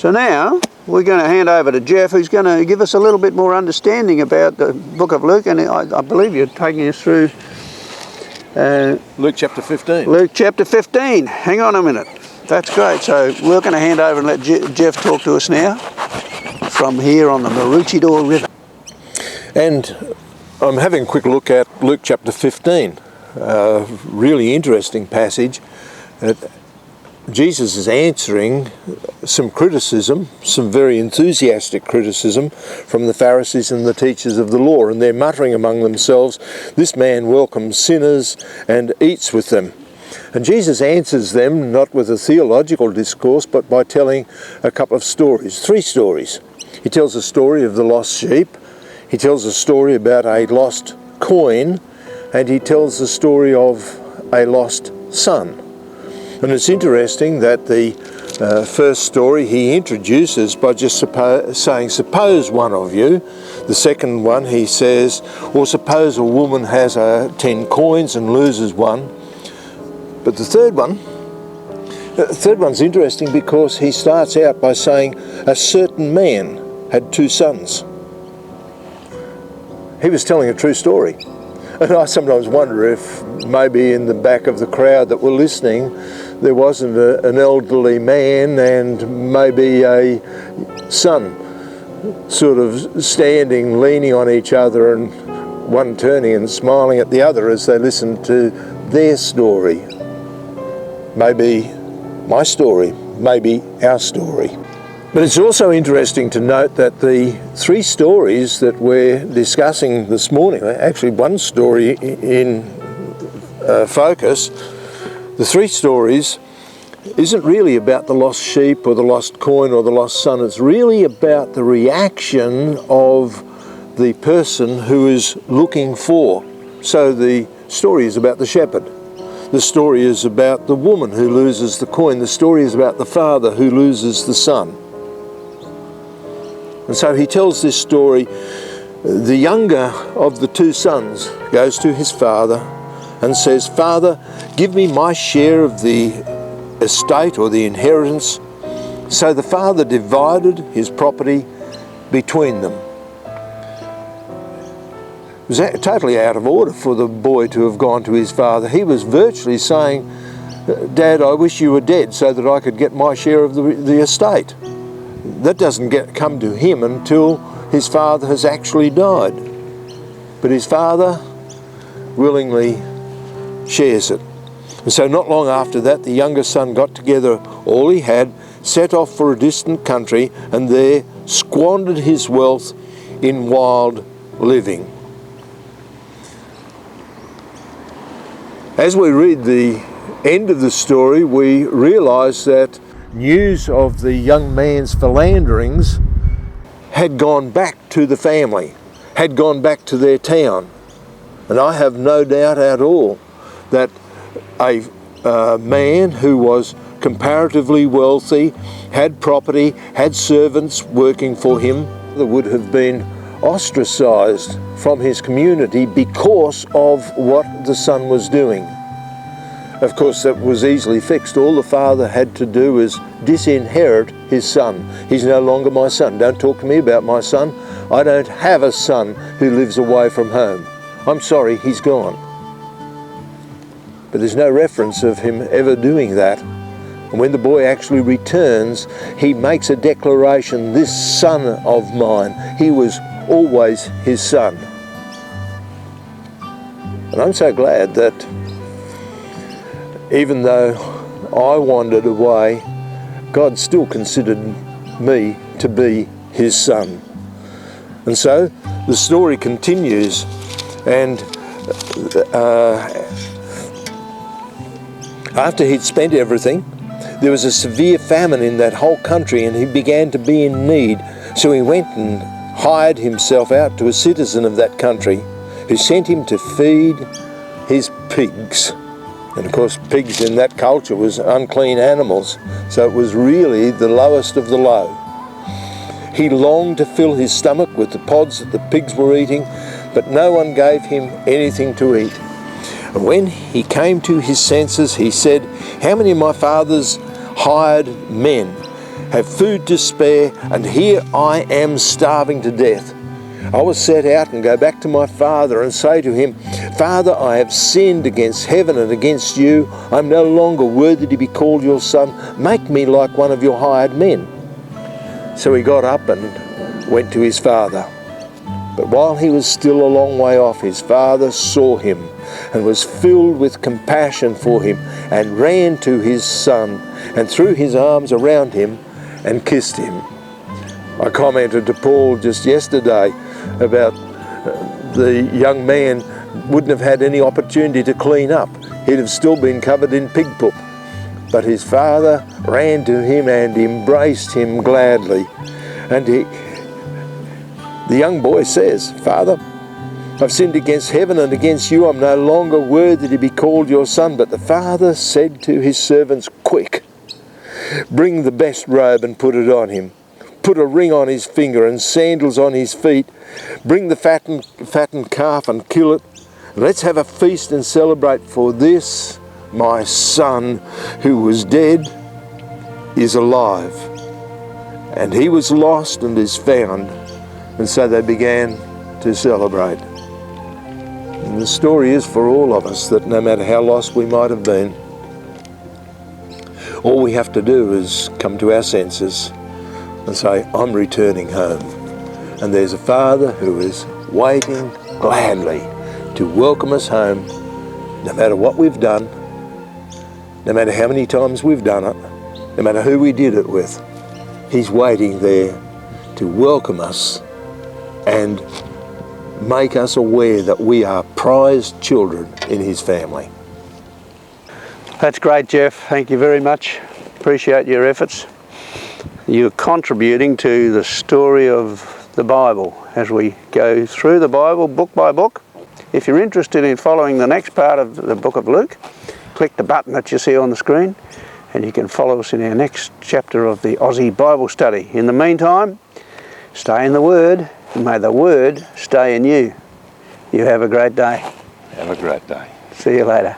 So now we're going to hand over to Geoff, who's going to give us a little bit more understanding about the book of Luke, and I believe you're taking us through Luke chapter 15. Luke chapter 15. Hang on a minute. That's great. So we're going to hand over and let Geoff talk to us now from here on the Maroochydore River. And I'm having a quick look at Luke chapter 15. Really interesting passage. Jesus is answering some criticism, some very enthusiastic criticism from the Pharisees and the teachers of the law, and they're muttering among themselves, "This man welcomes sinners and eats with them." And Jesus answers them not with a theological discourse, but by telling a couple of stories, 3 stories. He tells a story of the lost sheep, he tells a story about a lost coin, and he tells the story of a lost son. And it's interesting that the first story he introduces by just saying, "Suppose one of you." The second one he says, "Or suppose a woman has 10 coins and loses one." But the third one's interesting because he starts out by saying, "A certain man had 2 sons." He was telling a true story. And I sometimes wonder if maybe in the back of the crowd that were listening there wasn't an elderly man and maybe a son sort of standing, leaning on each other, and one turning and smiling at the other as they listened to their story. Maybe my story, maybe our story. But it's also interesting to note that the 3 stories that we're discussing this morning, actually one story in focus, the 3 stories isn't really about the lost sheep or the lost coin or the lost son. It's really about the reaction of the person who is looking for. So the story is about the shepherd. The story is about the woman who loses the coin. The story is about the father who loses the son. And so he tells this story. The younger of the 2 sons goes to his father and says, "Father, give me my share of the estate or the inheritance." So the father divided his property between them. It was totally out of order for the boy to have gone to his father. He was virtually saying, "Dad, I wish you were dead so that I could get my share of the estate." That doesn't come to him until his father has actually died. But his father willingly shares it. And so not long after that, the younger son got together all he had, set off for a distant country, and there squandered his wealth in wild living. As we read the end of the story, we realise that news of the young man's philanderings had gone back to the family, had gone back to their town. And I have no doubt at all that a man who was comparatively wealthy, had property, had servants working for him, would have been ostracised from his community because of what the son was doing. Of course, that was easily fixed. All the father had to do is disinherit his son. He's no longer my son. Don't talk to me about my son. I don't have a son who lives away from home. I'm sorry, he's gone. But there's no reference of him ever doing that. And when the boy actually returns, he makes a declaration, "This son of mine, he was always his son." And I'm so glad that even though I wandered away, God still considered me to be his son. And so the story continues, and after he'd spent everything, there was a severe famine in that whole country, and he began to be in need. So he went and hired himself out to a citizen of that country, who sent him to feed his pigs. And of course, pigs in that culture was unclean animals, so it was really the lowest of the low. He longed to fill his stomach with the pods that the pigs were eating, but no one gave him anything to eat. And when he came to his senses, he said, "How many of my father's hired men have food to spare, and here I am starving to death. I will set out and go back to my father and say to him, Father, I have sinned against heaven and against you. I'm no longer worthy to be called your son. Make me like one of your hired men. So he got up and went to his father. But while he was still a long way off, his father saw him and was filled with compassion for him and ran to his son and threw his arms around him and kissed him. I commented to Paul just yesterday about the young man wouldn't have had any opportunity to clean up. He'd have still been covered in pig poop. But his father ran to him and embraced him gladly. And the young boy says, Father, I've sinned against heaven and against you. I'm no longer worthy to be called your son. But the father said to his servants, Quick, bring the best robe and put it on him. Put a ring on his finger and sandals on his feet. Bring the fattened calf and kill it. Let's have a feast and celebrate, for this, my son, who was dead, is alive. And he was lost and is found. And so they began to celebrate. And the story is for all of us that no matter how lost we might have been, all we have to do is come to our senses and say, I'm returning home. And there's a Father who is waiting gladly to welcome us home, no matter what we've done, no matter how many times we've done it, no matter who we did it with. He's waiting there to welcome us and make us aware that we are prized children in his family. That's great, Geoff. Thank you very much. Appreciate your efforts. You're contributing to the story of the Bible as we go through the Bible book by book. If you're interested in following the next part of the book of Luke, click the button that you see on the screen and you can follow us in our next chapter of the Aussie Bible Study. In the meantime, stay in the Word and may the Word stay in you. You have a great day. Have a great day. See you later.